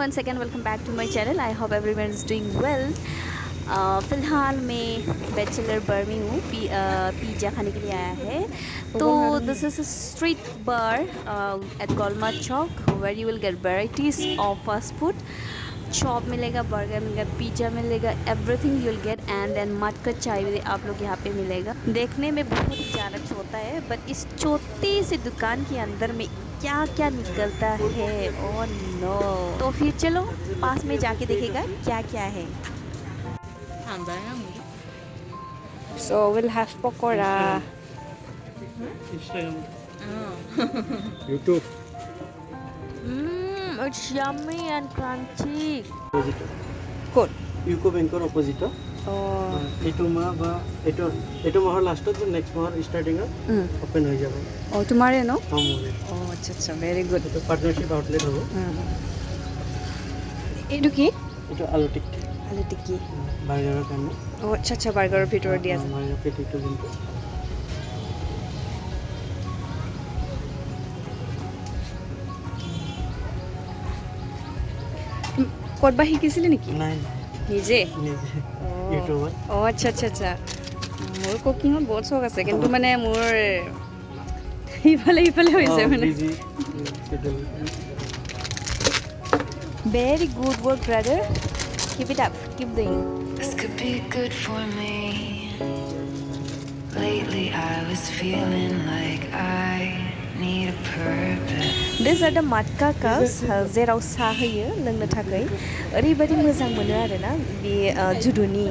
once again welcome back to my channel. I hope everyone is doing well. फिलहाल मैं bachelor बार में हूँ, pizza खाने के लिए आया है. तो this is a street bar at Golma Chowk where you will get varieties of fast food. Chop मिलेगा, बर्गर मिलेगा, पिज़्ज़ा मिलेगा, everything you will get. And then मटका चाय भी आप लोग यहाँ पे मिलेगा. देखने में बहुत ही ज़्यादा छोटा है, बट इस छोटी सी दुकान के अंदर में क्या क्या निकलता है, ओह नो. तो फिर चलो पास में जाके देखेगा क्या क्या है. So we'll have pakora. YouTube. It's yummy and crunchy. Opposite. Good. Yuko Banker opposite. Oh. Eto mahar last to next mahar starting open hoye jabe. Oh, tomorrow no? Oh, acha very good. Eto partnership outlet hobo. Eto ki? Eto alu tikki. Alu tikki. Burger kanne. Oh, acha burger bhitor dia ase. Burger potato jinto. কৰবা শিকিছিলি নেকি? নাই নিজে ইউটিউবত. অঁ আচ্ছা আচ্ছা আচ্ছা. মোৰ কুকিঙত বহুত চখ আছে, কিন্তু মানে মোৰ ইফালে হৈছে মানে. Very good work, brother. Keep it up. Keep doing. This could be good for me. Lately I was feeling like I need a purpose. These are the matka cups जेराव साहा होयो लोंनो थाखाय. ओरैबायदि मोजां मोनो आरोना बे जुदुनि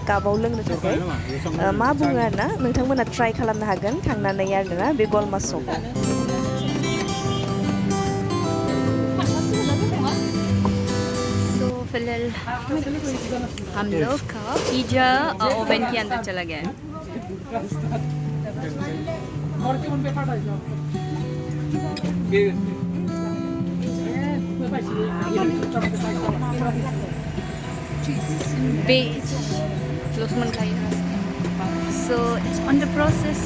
कापाव लोंनो थाखाय. मा बुङो आरोना, नोंथांमोना ट्राइ खालामनो हागोन थांनानै आरोना बे गलमा चौकआव. सो फिलहाल हम लोग का पिज़्ज़ा ओवन के अंदर चला गया है. Beige. Losman खाइए. So it's on the process.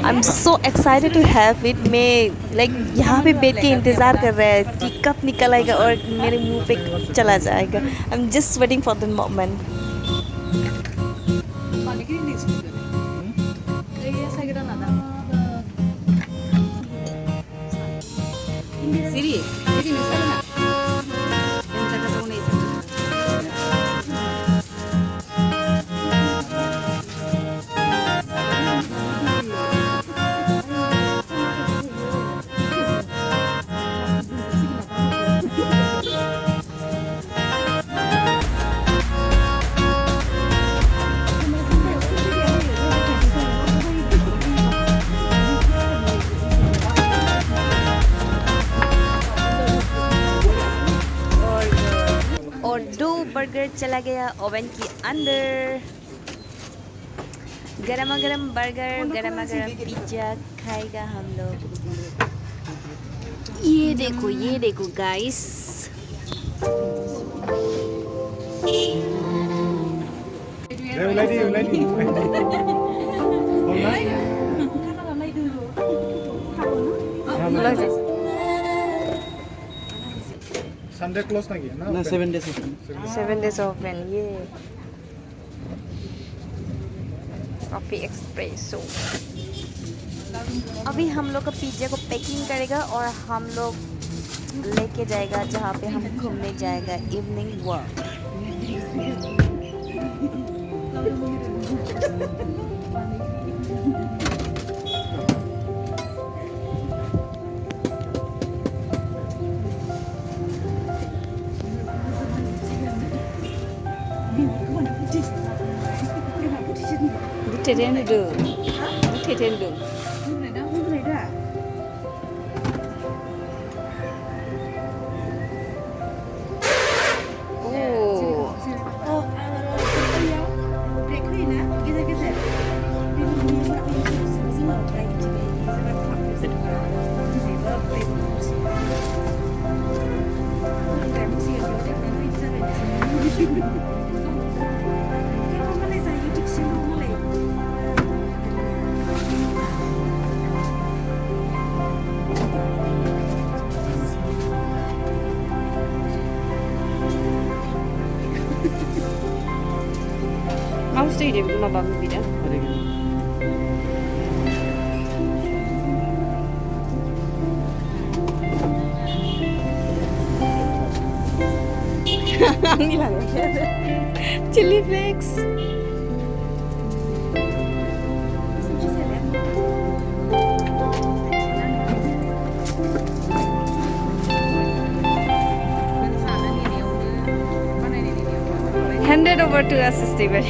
I'm so excited to have it. मैं like यहाँ पे बैठ के इंतज़ार कर रहा है कि कब निकल आएगा और मेरे मुंह पे चला जाएगा. I'm just waiting for the moment. और 2 बर्गर चला गया ओवन के अंदर. गरमा गरम बर्गर, गरमा गरम पिज़्ज़ा खाएगा हम लोग. ये देखो guys. Sunday close na na? Na 7 days open. 7 days open. ये कॉफी एक्सप्रेसो. अभी हम लोग का पिज़्ज़ा को पैकिंग करेगा और हम लोग लेके जाएगा जहाँ पे हम घूमने जाएगा. Evening walk. Buterendu. Oh. Gusto yun, lumabang bida. Hari gini. Ang nilang chili flakes. Hand it over to us, Steven.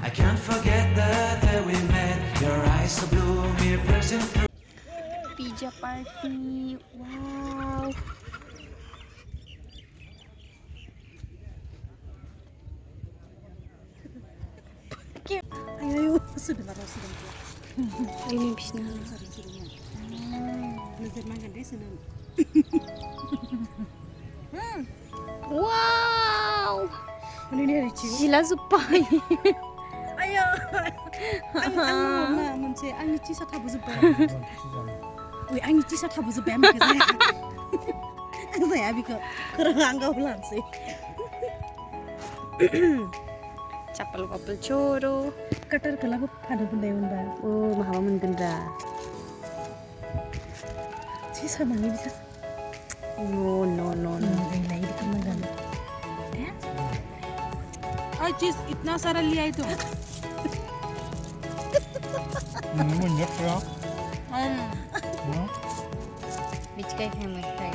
I can't forget the day we met. Your eyes so blue, me pressing through. Pizza party. Wow. Ayo, sudah baru sudah. Ini bisna. Nazar makan deh senang. Wow. Mana ni hari cium? Sila supai. Ayo. Ang munce, ang nici sa tabu zubai. Wih, ang nici sa tabu zubai macam saya. Ang saya abis kerang kau pelan sih. Chapel couple choro. Katar kalau pada benda yang dah. Oh, mahaba mungkinra. Sisa mangi bisa. No. Ini lagi di kamar. और चीज इतना सारा लिया है तो Which cake है मिठाई?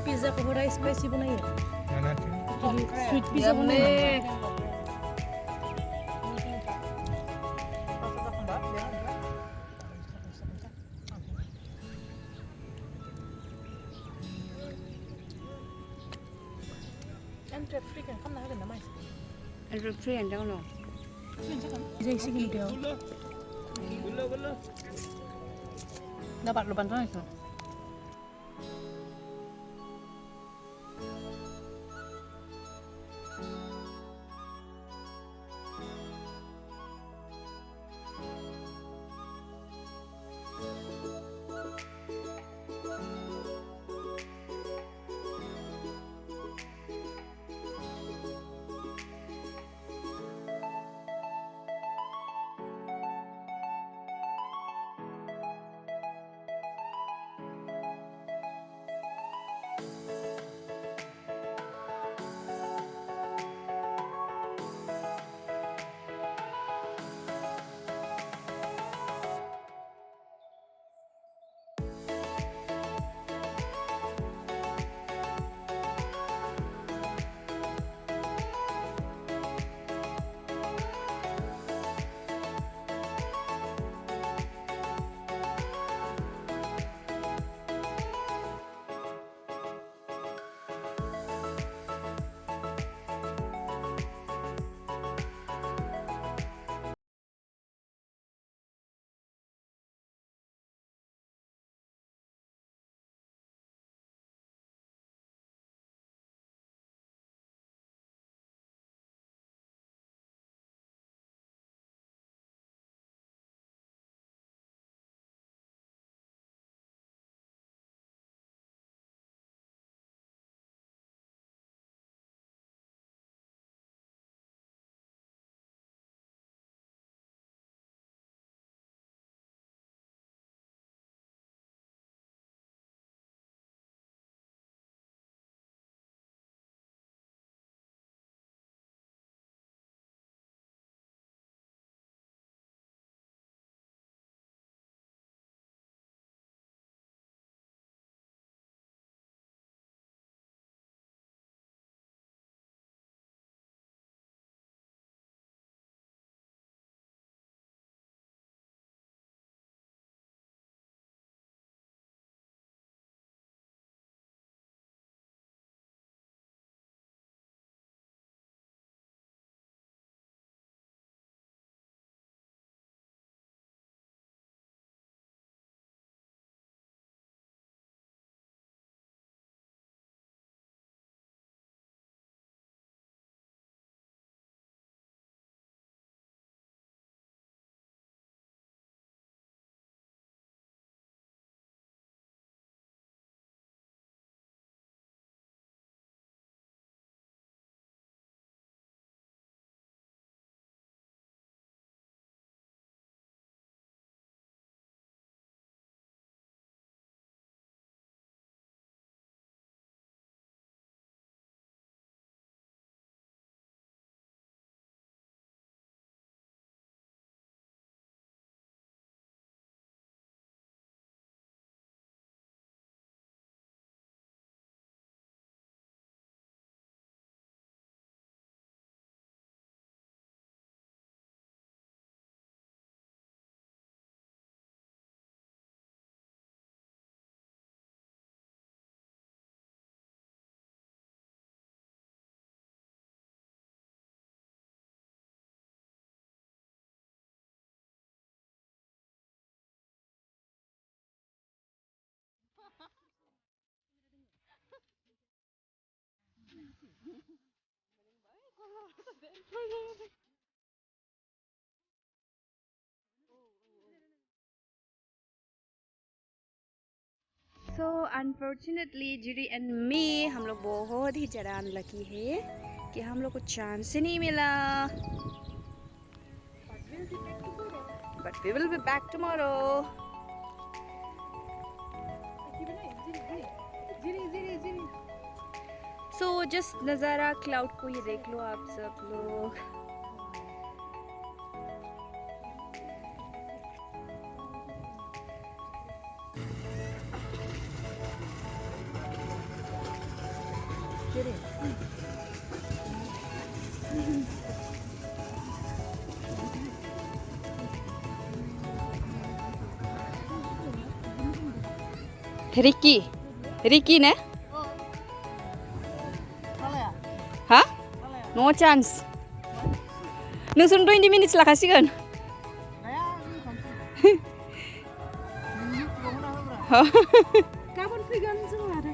Pizza को थोड़ा स्पाइसी बनाइए स्वीट पिज्जा बनाइए Free and down. Bisa isi gini dia. Dapat lu bantuan itu. So unfortunately Judy and me हम लोग बहुत ही ज़्यादा अनलकी है कि हम लोग को चांस ही नहीं मिला. But we will be back tomorrow. So just नज़ारा क्लाउड को ये देख लो आप सब लोग. Ricky ne? Hah? No chance. Nung 20 minutes lah kasihkan. Kapan pegang semua ada?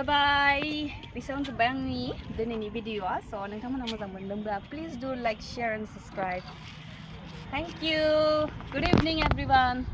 Bye-bye. Bisa untuk bangi dan ini video. So, nonton please do like, share, and subscribe. Thank you. Good evening, everyone.